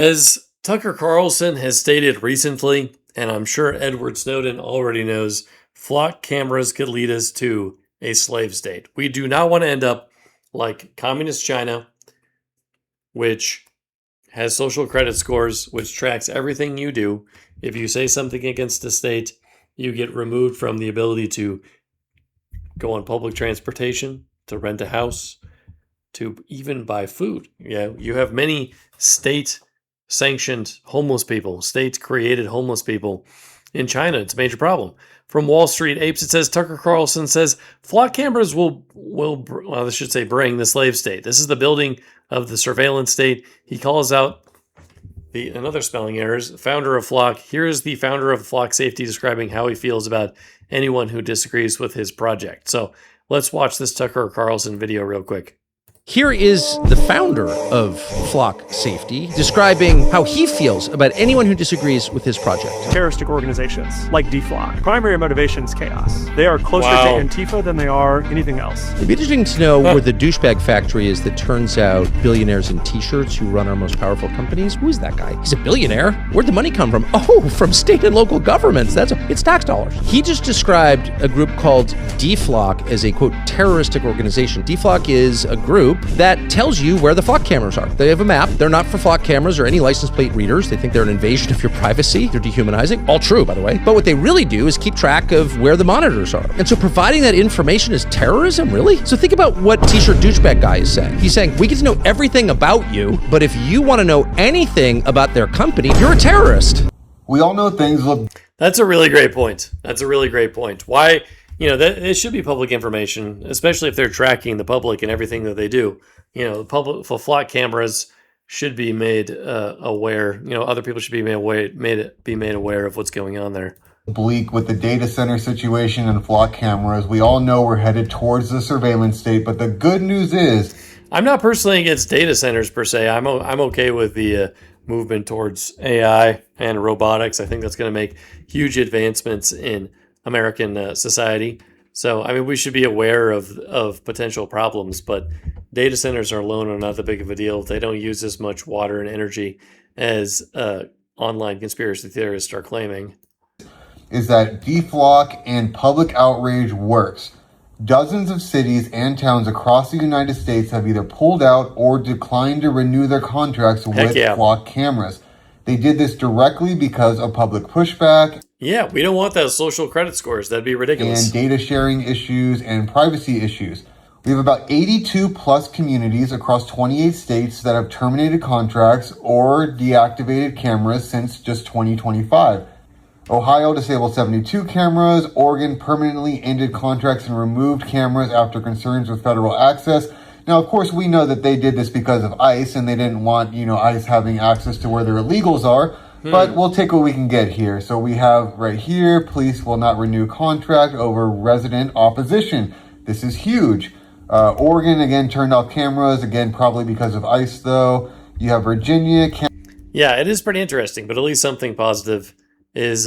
As Tucker Carlson has stated recently, and I'm sure Edward Snowden already knows, flock cameras could lead us to a slave state. We do not want to end up like communist China, which has social credit scores, which tracks everything you do. If you say something against the state, you get removed from the ability to go on public transportation, to rent a house, to even buy food. Yeah, you have many state-sanctioned homeless people, state-created homeless people in China. It's a major problem. From Wall Street Apes, it says Tucker Carlson says flock cameras will this should say bring the slave state. This is the building of the surveillance state. He calls out another spelling errors. Founder of Flock. Here is the founder of Flock Safety describing how he feels about anyone who disagrees with his project. So let's watch this Tucker Carlson video real quick. Here is the founder of Flock Safety describing how he feels about anyone who disagrees with his project. Terroristic organizations like DFlock. Primary motivation is chaos. They are closer to Antifa than they are anything else. It'd be interesting to know where the douchebag factory is that turns out billionaires in t-shirts who run our most powerful companies. Who is that guy? He's a billionaire. Where'd the money come from? Oh, from state and local governments. It's tax dollars. He just described a group called DFlock as a, quote, terroristic organization. DFlock is a group that tells you where the flock cameras are. They have a map. They're not for flock cameras or any license plate readers. They think they're an invasion of your privacy. They're dehumanizing. All true, by the way. But what they really do is keep track of where the monitors are. And so providing that information is terrorism, really? So think about what t-shirt douchebag guy is saying. He's saying, we get to know everything about you, but if you want to know anything about their company, you're a terrorist. We all know things look... That's a really great point. That's a really great point. Why... it should be public information, especially if they're tracking the public and everything that they do. The public for flock cameras should be made aware. Other people should be made aware of what's going on there. Bleak with the data center situation and flock cameras. We all know we're headed towards the surveillance state, but the good news is, I'm not personally against data centers per se. I'm okay with the movement towards AI and robotics. I think that's going to make huge advancements in American society. So, we should be aware of potential problems, but data centers alone are not that big of a deal. They don't use as much water and energy as online conspiracy theorists are claiming. Is that DFlock and public outrage works. Dozens of cities and towns across the United States have either pulled out or declined to renew their contracts with flock cameras. They did this directly because of public pushback. Yeah, we don't want those social credit scores. That'd be ridiculous. And data sharing issues and privacy issues. We have about 82 plus communities across 28 states that have terminated contracts or deactivated cameras since just 2025. Ohio disabled 72 cameras. Oregon permanently ended contracts and removed cameras after concerns with federal access. Now, of course, we know that they did this because of ICE and they didn't want, ICE having access to where their illegals are. But we'll take what we can get here. So we have right here, police will not renew contract over resident opposition. This is huge. Oregon, again, turned off cameras, again, probably because of ICE, though. You have Virginia. Yeah, it is pretty interesting, but at least something positive is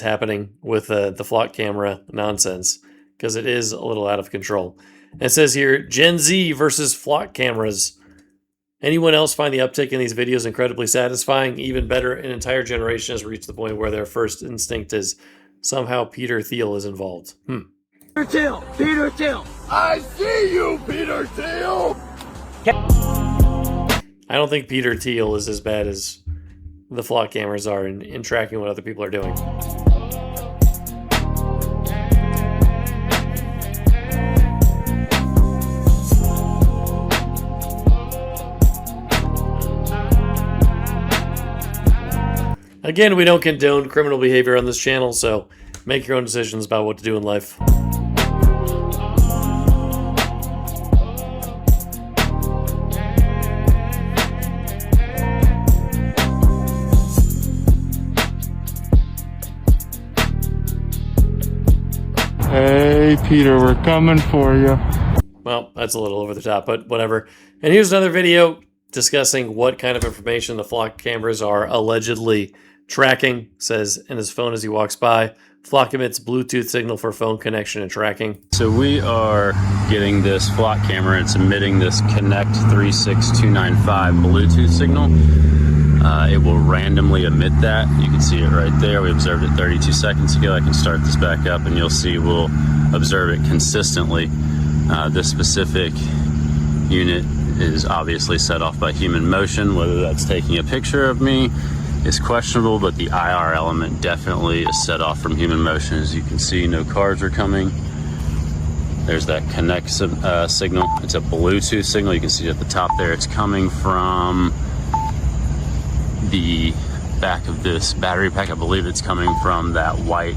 happening with the flock camera nonsense, because it is a little out of control. It says here, Gen Z versus flock cameras. Anyone else find the uptick in these videos incredibly satisfying? Even better, an entire generation has reached the point where their first instinct is somehow Peter Thiel is involved. Peter Thiel! Peter Thiel! I see you, Peter Thiel! I don't think Peter Thiel is as bad as the flock cameras are in tracking what other people are doing. Again, we don't condone criminal behavior on this channel, so make your own decisions about what to do in life. Hey, Peter, we're coming for you. Well, that's a little over the top, but whatever. And here's another video discussing what kind of information the flock cameras are allegedly tracking. Says in his phone as he walks by, Flock emits Bluetooth signal for phone connection and tracking. So we are getting this flock camera. It's emitting this Connect 36295 Bluetooth signal. it will randomly emit that. You can see it right there. We observed it 32 seconds ago. I can start this back up and you'll see we'll observe it consistently. This specific unit is obviously set off by human motion. Whether that's taking a picture of me is questionable, but the IR element definitely is set off from human motion. As you can see, no cars are coming. There's that connect signal. It's a Bluetooth signal. You can see at the top there, it's coming from the back of this battery pack. I believe it's coming from that white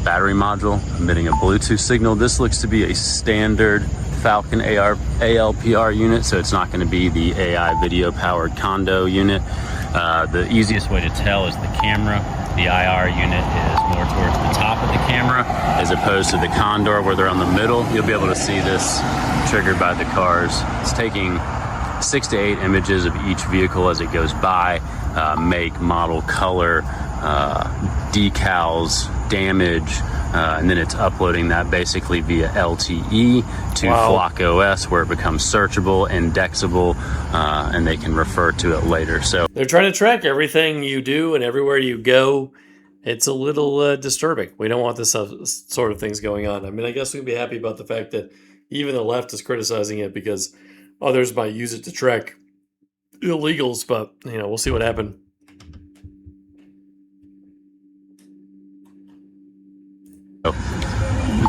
battery module emitting a Bluetooth signal. This looks to be a standard Falcon ALPR unit, so it's not going to be the AI video powered condo unit. The easiest way to tell is the camera. The IR unit is more towards the top of the camera as opposed to the Condor where they're on the middle. You'll be able to see this triggered by the cars. It's taking 6 to 8 images of each vehicle as it goes by, make, model, color, decals, damage, and then it's uploading that basically via LTE to Flock OS, where it becomes searchable, indexable, and they can refer to it later. So they're trying to track everything you do and everywhere you go. It's a little disturbing. We don't want this sort of things going on. I mean, I guess we'd be happy about the fact that even the left is criticizing it because others might use it to track illegals, but we'll see what happens.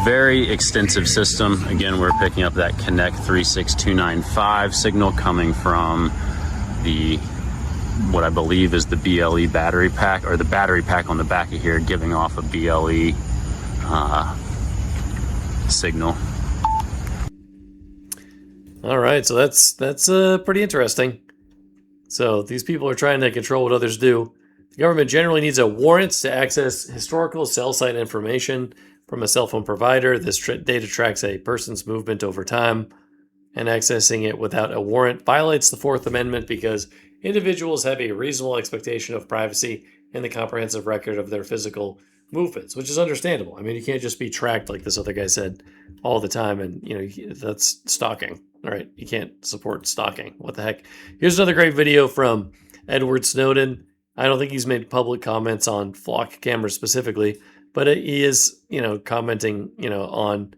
Very extensive system. Again, we're picking up that Connect 36295 signal coming from the, what I believe is the BLE battery pack, or the battery pack on the back of here giving off a BLE signal. All right, so that's pretty interesting. So these people are trying to control what others do. The government generally needs a warrant to access historical cell site information from a cell phone provider. This data tracks a person's movement over time, and accessing it without a warrant violates the Fourth Amendment because individuals have a reasonable expectation of privacy and the comprehensive record of their physical movements, which is understandable. I mean, you can't just be tracked like this other guy said all the time, and that's stalking. All right, you can't support stalking. What the heck? Here's another great video from Edward Snowden. I don't think he's made public comments on flock cameras specifically, but he is, commenting, on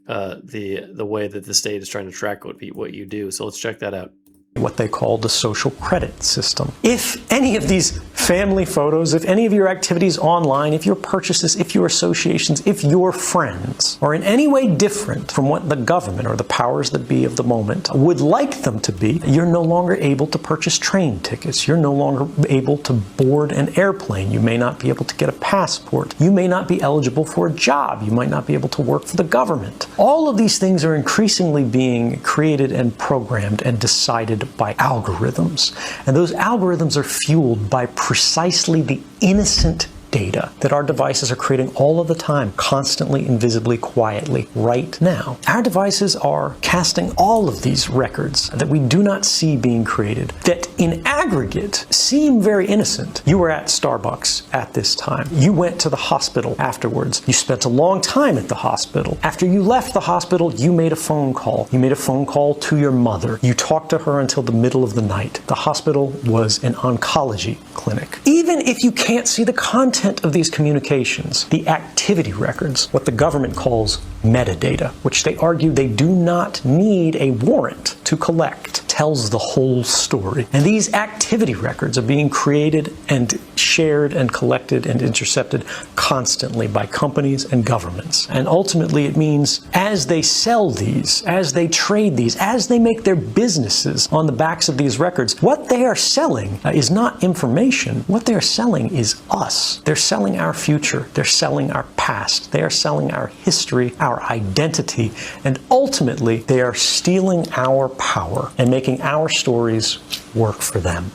the way that the state is trying to track what you do. So let's check that out. What they call the social credit system. If any of these family photos, if any of your activities online, if your purchases, if your associations, if your friends are in any way different from what the government or the powers that be of the moment would like them to be, you're no longer able to purchase train tickets. You're no longer able to board an airplane. You may not be able to get a passport. You may not be eligible for a job. You might not be able to work for the government. All of these things are increasingly being created and programmed and decided by algorithms. And those algorithms are fueled by precisely the innocent data that our devices are creating all of the time, constantly, invisibly, quietly, right now. Our devices are casting all of these records that we do not see being created, that in aggregate seem very innocent. You were at Starbucks at this time. You went to the hospital afterwards. You spent a long time at the hospital. After you left the hospital, you made a phone call. You made a phone call to your mother. You talked to her until the middle of the night. The hospital was an oncology clinic. Even if you can't see the content of these communications, the activity records, what the government calls metadata, which they argue they do not need a warrant to collect, tells the whole story. And these activity records are being created and shared and collected and intercepted constantly by companies and governments. And ultimately it means as they sell these, as they trade these, as they make their businesses on the backs of these records, what they are selling is not information. What they're selling is us. They're selling our future. They're selling our past. They are selling our history, our identity, and ultimately they are stealing our power and making our stories work for them.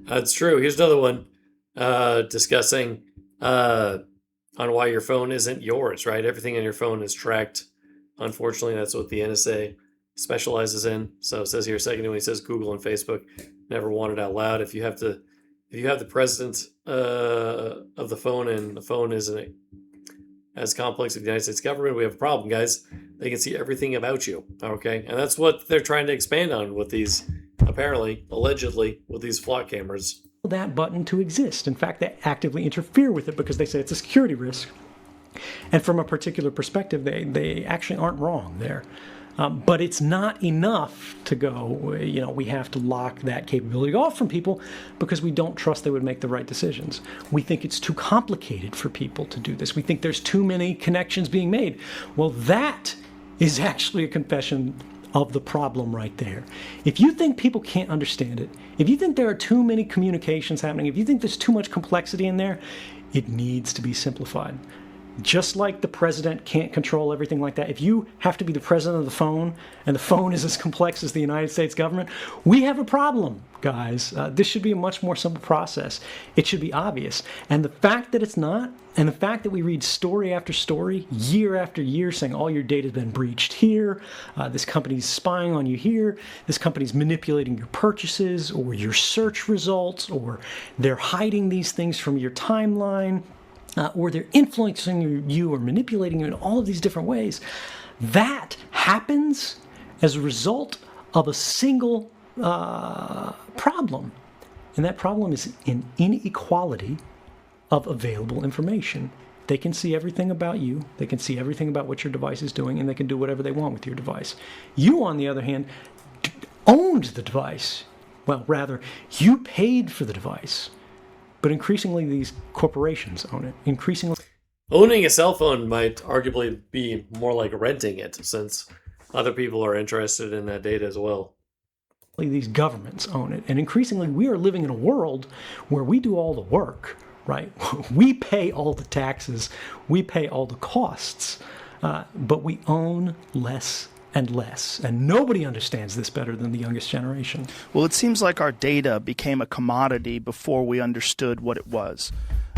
That's true. Here's another one discussing on why your phone isn't yours, right? Everything on your phone is tracked. Unfortunately, that's what the NSA specializes in. So it says here, second when he says Google and Facebook never want it out loud. If you have the president of the phone and the phone isn't as complex as the United States government, we have a problem, guys. They can see everything about you, okay? And that's what they're trying to expand on with these apparently, allegedly, with these flock cameras. That button to exist. In fact, they actively interfere with it because they say it's a security risk. And from a particular perspective, they actually aren't wrong there. But it's not enough to go, we have to lock that capability off from people because we don't trust they would make the right decisions. We think it's too complicated for people to do this. We think there's too many connections being made. Well, that is actually a confession of the problem right there. If you think people can't understand it, if you think there are too many communications happening, if you think there's too much complexity in there, it needs to be simplified. Just like the president can't control everything like that, if you have to be the president of the phone and the phone is as complex as the United States government, we have a problem, guys. This should be a much more simple process. It should be obvious. And the fact that it's not, and the fact that we read story after story, year after year, saying all your data has been breached here, this company's spying on you here, this company's manipulating your purchases or your search results, or they're hiding these things from your timeline, or they're influencing you or manipulating you in all of these different ways, that happens as a result of a single problem. And that problem is an inequality of available information. They can see everything about you, they can see everything about what your device is doing, and they can do whatever they want with your device. You, on the other hand, owned the device. Well, rather, you paid for the device. But increasingly, these corporations own it. Increasingly, owning a cell phone might arguably be more like renting it, since other people are interested in that data as well. These governments own it. And increasingly, we are living in a world where we do all the work, right? We pay all the taxes, we pay all the costs, but we own less and less. And nobody understands this better than the youngest generation. Well, it seems like our data became a commodity before we understood what it was.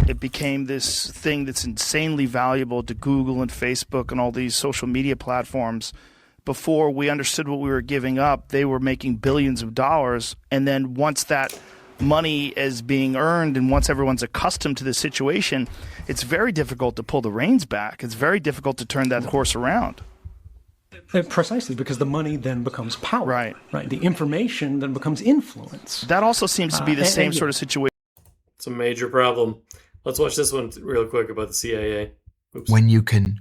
It became this thing that's insanely valuable to Google and Facebook and all these social media platforms. Before we understood what we were giving up, they were making billions of dollars. And then once that money is being earned and once everyone's accustomed to the situation, it's very difficult to pull the reins back. It's very difficult to turn that horse around. Precisely, because the money then becomes power. Right. The information then becomes influence. That also seems to be the same sort of situation. It's a major problem. Let's watch this one real quick about the CIA. Oops. When you can...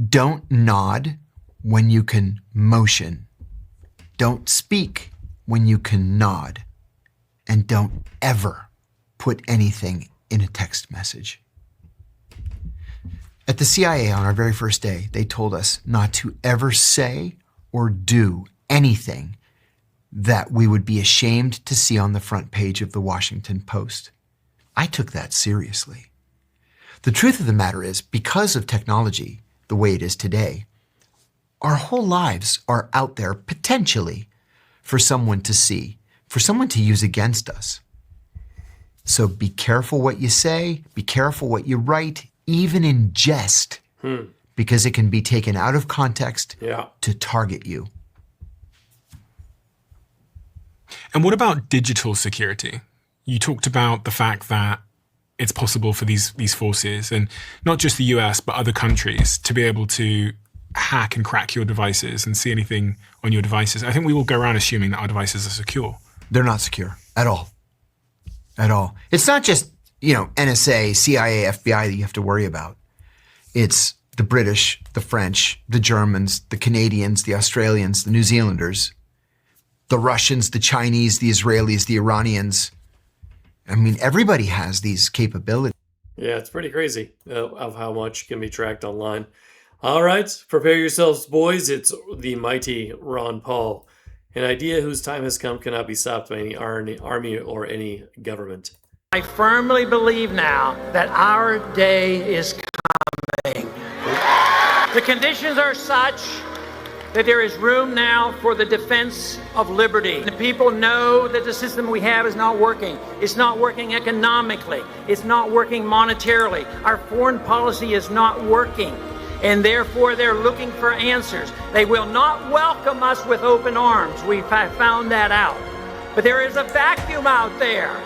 Don't nod when you can motion. Don't speak when you can nod. And don't ever put anything in a text message. At the CIA on our very first day, they told us not to ever say or do anything that we would be ashamed to see on the front page of the Washington Post. I took that seriously. The truth of the matter is, because of technology the way it is today, our whole lives are out there potentially for someone to see, for someone to use against us. So be careful what you say, be careful what you write, even in jest, because it can be taken out of context to target you. And what about digital security? You talked about the fact that it's possible for these forces, and not just the US, but other countries, to be able to hack and crack your devices and see anything on your devices. I think we will go around assuming that our devices are secure. They're not secure at all. At all. It's not just NSA, CIA, FBI that you have to worry about. It's the British, the French, the Germans, the Canadians, the Australians, the New Zealanders, the Russians, the Chinese, the Israelis, the Iranians. I mean, everybody has these capabilities. Yeah, it's pretty crazy of how much can be tracked online. All right, prepare yourselves, boys. It's the mighty Ron Paul. An idea whose time has come cannot be stopped by any army or any government. I firmly believe now that our day is coming. The conditions are such that there is room now for the defense of liberty. The people know that the system we have is not working. It's not working economically. It's not working monetarily. Our foreign policy is not working. And therefore, they're looking for answers. They will not welcome us with open arms. We've found that out. But there is a vacuum out there.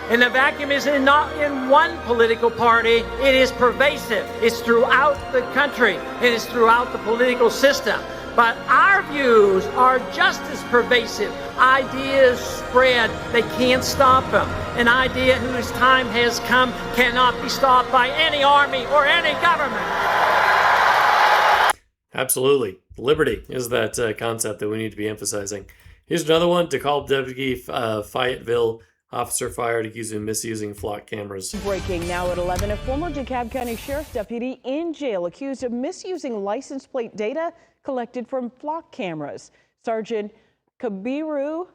And the vacuum is not in one political party. It is pervasive. It's throughout the country. It is throughout the political system. But our views are just as pervasive. Ideas spread. They can't stop them. An idea whose time has come cannot be stopped by any army or any government. Absolutely. Liberty is that concept that we need to be emphasizing. Here's another one. DeKalb Deputy Fayetteville officer fired accused of misusing flock cameras. Breaking now at 11, a former DeKalb County Sheriff's deputy in jail accused of misusing license plate data collected from flock cameras. Sergeant Kabiru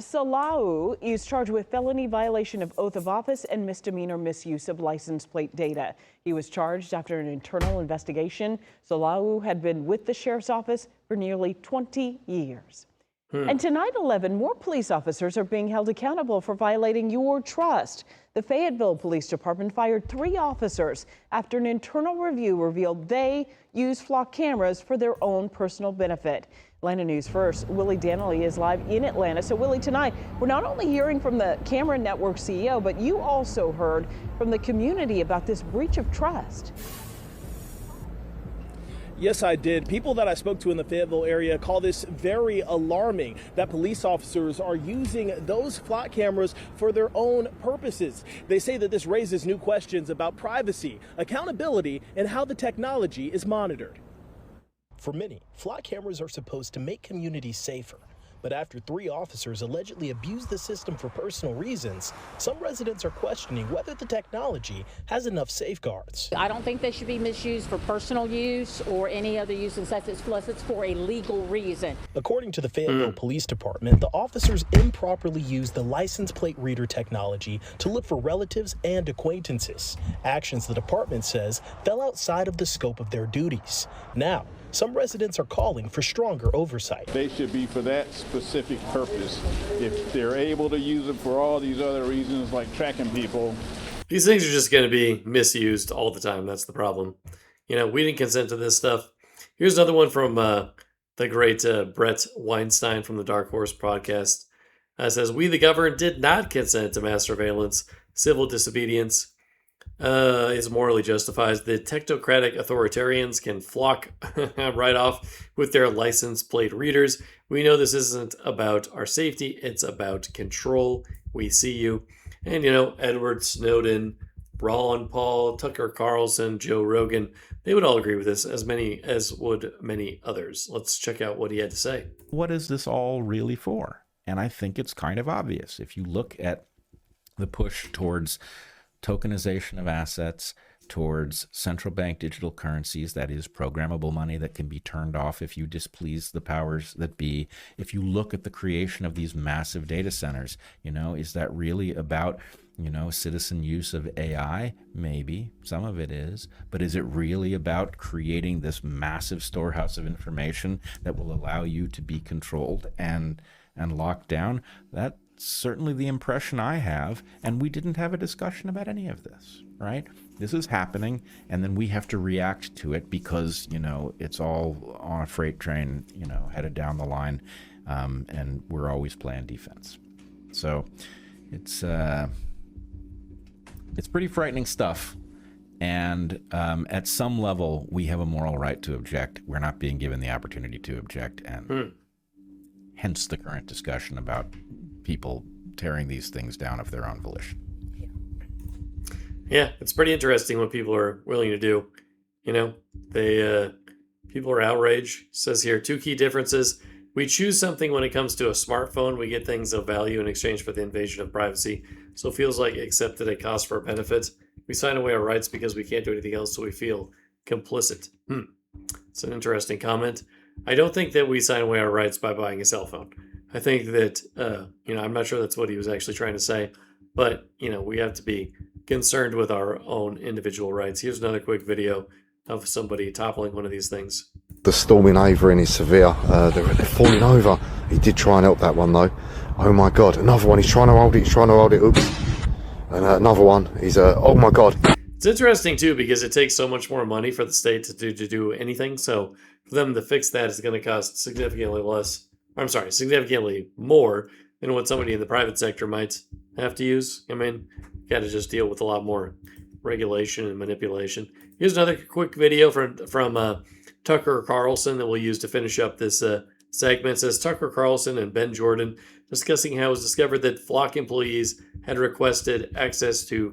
Salau is charged with felony violation of oath of office and misdemeanor misuse of license plate data. He was charged after an internal investigation. Salau had been with the sheriff's office for nearly 20 years. And tonight, 11, more police officers are being held accountable for violating your trust. The Fayetteville Police Department fired 3 officers after an internal review revealed they use flock cameras for their own personal benefit. Atlanta News First, Willie Danley is live in Atlanta. So, Willie, tonight, we're not only hearing from the Camera Network CEO, but you also heard from the community about this breach of trust. Yes, I did. People that I spoke to in the Fayetteville area call this very alarming, that police officers are using those flock cameras for their own purposes. They say that this raises new questions about privacy, accountability, and how the technology is monitored. For many, flock cameras are supposed to make communities safer. But after 3 officers allegedly abused the system for personal reasons, some residents are questioning whether the technology has enough safeguards. I don't think they should be misused for personal use or any other use unless it's for a legal reason. According to the Fayetteville Police Department, the officers improperly used the license plate reader technology to look for relatives and acquaintances. Actions the department says fell outside of the scope of their duties. Now, some residents are calling for stronger oversight. They should be for that specific purpose. If they're able to use it for all these other reasons like tracking people. These things are just going to be misused all the time. That's the problem. You know, we didn't consent to this stuff. Here's another one from the great Brett Weinstein from the Dark Horse podcast. Says, we the government did not consent to mass surveillance. Civil disobedience is morally justified. The technocratic authoritarians can flock right off with their license plate readers. We know this isn't about our safety. It's about control. We see you. And, you know, Edward Snowden, Ron Paul, Tucker Carlson, Joe Rogan, they would all agree with this, as would many others. Let's check out what he had to say. What is this all really for? And I think it's kind of obvious. If you look at the push towards tokenization of assets, towards central bank digital currencies, that is programmable money that can be turned off if you displease the powers that be. If you look at the creation of these massive data centers, you know, is that really about, you know, citizen use of AI? Maybe some of it is, but is it really about creating this massive storehouse of information that will allow you to be controlled and locked down? That's certainly the impression I have, and we didn't have a discussion about any of this, right? This is happening, and then we have to react to it because, you know, it's all on a freight train, you know, headed down the line, and we're always playing defense. So it's pretty frightening stuff, and at some level, we have a moral right to object. We're not being given the opportunity to object, and hence the current discussion about people tearing these things down of their own volition. Yeah, it's pretty interesting what people are willing to do. You know, people are outraged. It says here, 2 key differences. We choose something when it comes to a smartphone. We get things of value in exchange for the invasion of privacy. So it feels like accepted a cost for a benefit. We sign away our rights because we can't do anything else, so we feel complicit. It's an interesting comment. I don't think that we sign away our rights by buying a cell phone. I think that, you know, I'm not sure that's what he was actually trying to say, but, you know, we have to be concerned with our own individual rights. Here's another quick video of somebody toppling one of these things. The storming over in is severe. They're falling over. He did try and help that one, though. Oh, my God. Another one. He's trying to hold it. Oops. And another one. He's, oh, my God. It's interesting, too, because it takes so much more money for the state to do anything. So for them to fix that is going to cost significantly more than what somebody in the private sector might have to use. I mean, you got to just deal with a lot more regulation and manipulation. Here's another quick video from Tucker Carlson that we'll use to finish up this segment. It says Tucker Carlson and Ben Jordan discussing how it was discovered that Flock employees had requested access to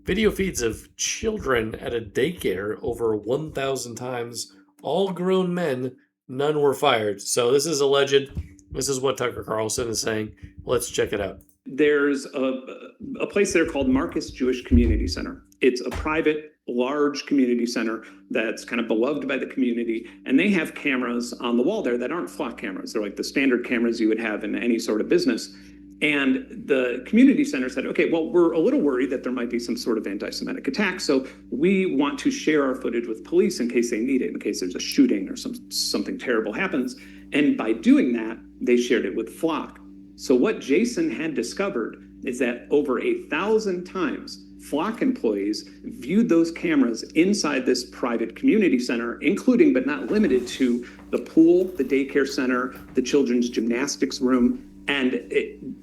video feeds of children at a daycare over 1,000 times. All grown men, none were fired. So this is alleged. This is what Tucker Carlson is saying. Let's check it out. There's a place there called Marcus Jewish Community Center. It's a private, large community center that's kind of beloved by the community. And they have cameras on the wall there that aren't Flock cameras. They're like the standard cameras you would have in any sort of business. And the community center said, okay, well, we're a little worried that there might be some sort of anti-Semitic attack. So we want to share our footage with police in case they need it, in case there's a shooting or something terrible happens. And by doing that, they shared it with Flock. So what Jason had discovered is that over 1,000 times, Flock employees viewed those cameras inside this private community center, including but not limited to the pool, the daycare center, the children's gymnastics room, and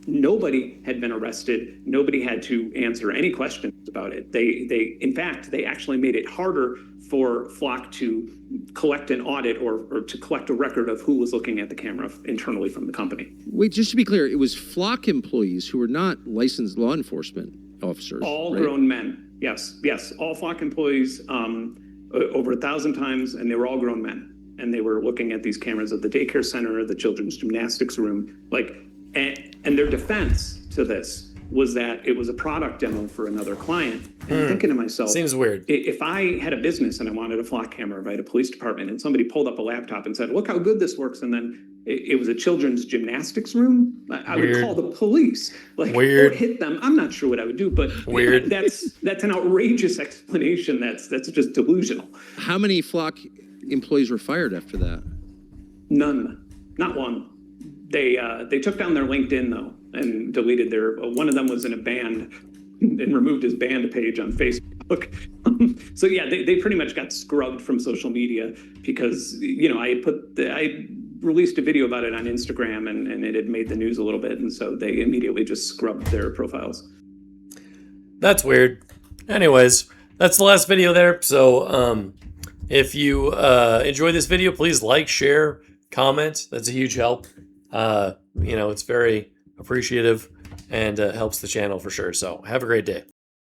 nobody had been arrested. Nobody had to answer any questions about it. In fact, they actually made it harder for Flock to collect an audit or to collect a record of who was looking at the camera internally from the company. Wait, just to be clear, it was Flock employees who were not licensed law enforcement officers. All right? grown men. Yes. All Flock employees over 1,000 times, and they were all grown men. And they were looking at these cameras at the daycare center, the children's gymnastics room, and their defense to this was that it was a product demo for another client. And I'm thinking to myself, seems weird. If I had a business and I wanted a Flock camera, if I had a police department and somebody pulled up a laptop and said, look how good this works, and then it was a children's gymnastics room, I would call the police, or hit them. I'm not sure what I would do, but that's an outrageous explanation. That's just delusional. How many Flock employees were fired after that? None, not one. They took down their LinkedIn though and deleted one of them was in a band and removed his band page on Facebook. So yeah, they pretty much got scrubbed from social media because, I released a video about it on Instagram and it had made the news a little bit. And so they immediately just scrubbed their profiles. That's weird. Anyways, that's the last video there. So if you enjoy this video, please like, share, comment. That's a huge help. It's very appreciative and helps the channel for sure. So have a great day.